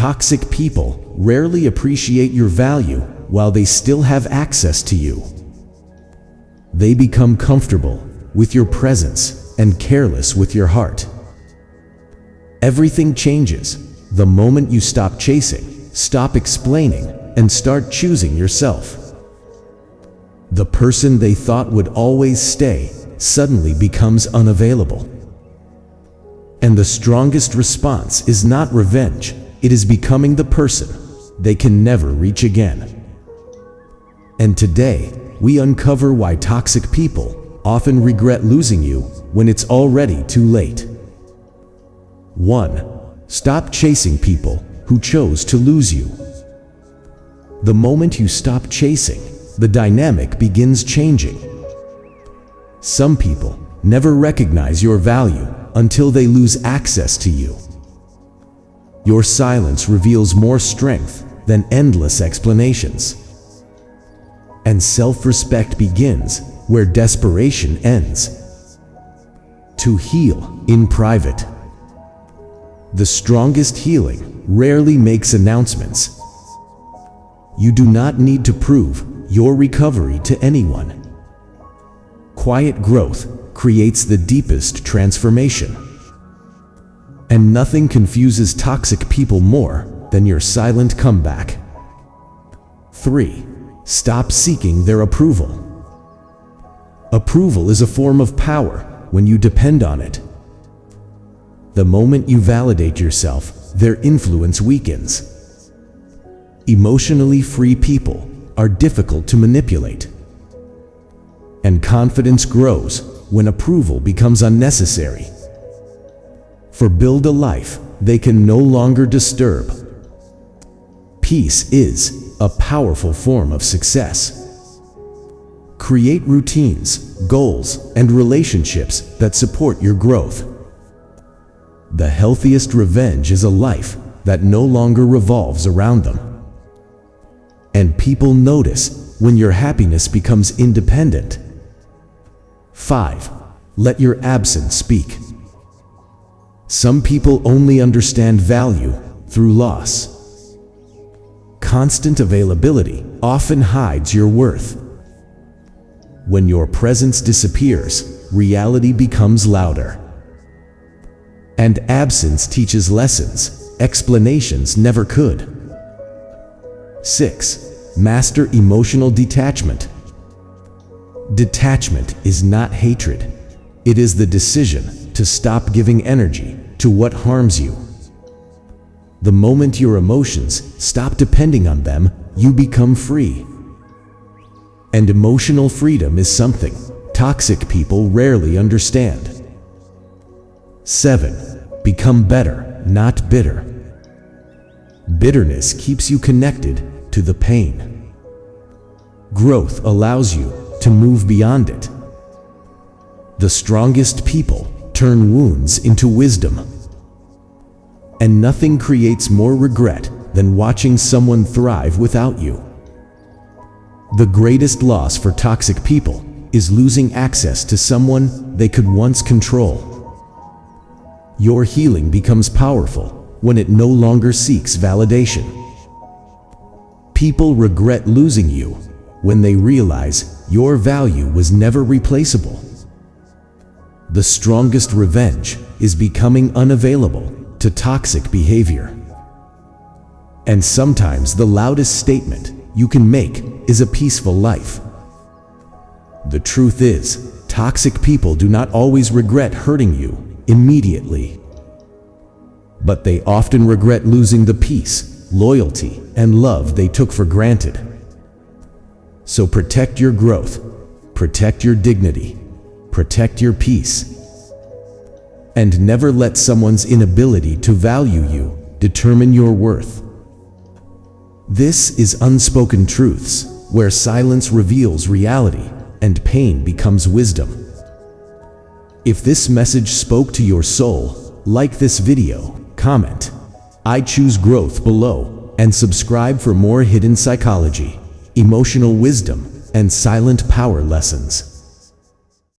Toxic people rarely appreciate your value while they still have access to you. They become comfortable with your presence and careless with your heart. Everything changes the moment you stop chasing, stop explaining, and start choosing yourself. The person they thought would always stay suddenly becomes unavailable. And the strongest response is not revenge, it is becoming the person they can never reach again. And today, we uncover why toxic people often regret losing you when it's already too late. 1. Stop chasing people who chose to lose you. The moment you stop chasing, the dynamic begins changing. Some people never recognize your value until they lose access to you. Your silence reveals more strength than endless explanations. And self-respect begins where desperation ends. To heal in private. The strongest healing rarely makes announcements. You do not need to prove your recovery to anyone. Quiet growth creates the deepest transformation. And nothing confuses toxic people more than your silent comeback. 3. Stop seeking their approval. Approval is a form of power when you depend on it. The moment you validate yourself, their influence weakens. Emotionally free people are difficult to manipulate. And confidence grows when approval becomes unnecessary. For build a life they can no longer disturb. Peace is a powerful form of success. Create routines, goals, and relationships that support your growth. The healthiest revenge is a life that no longer revolves around them. And people notice when your happiness becomes independent. 5. Let your absence speak. Some people only understand value through loss. Constant availability often hides your worth. When your presence disappears, reality becomes louder. And absence teaches lessons explanations never could. 6. Master emotional detachment. Detachment is not hatred. It is the decision to stop giving energy to what harms you. The moment your emotions stop depending on them, you become free. And emotional freedom is something toxic people rarely understand. 7. Become better, not bitter. Bitterness keeps you connected to the pain. Growth allows you to move beyond it. The strongest people turn wounds into wisdom. And nothing creates more regret than watching someone thrive without you. The greatest loss for toxic people is losing access to someone they could once control. Your healing becomes powerful when it no longer seeks validation. People regret losing you when they realize your value was never replaceable. The strongest revenge is becoming unavailable to toxic behavior. And sometimes the loudest statement you can make is a peaceful life. The truth is, toxic people do not always regret hurting you immediately. But they often regret losing the peace, loyalty, and love they took for granted. So protect your growth, protect your dignity, protect your peace. And never let someone's inability to value you determine your worth. This is Unspoken Truths, where silence reveals reality and pain becomes wisdom. If this message spoke to your soul, like this video, comment, "I choose growth" below, and subscribe for more hidden psychology, emotional wisdom, and silent power lessons.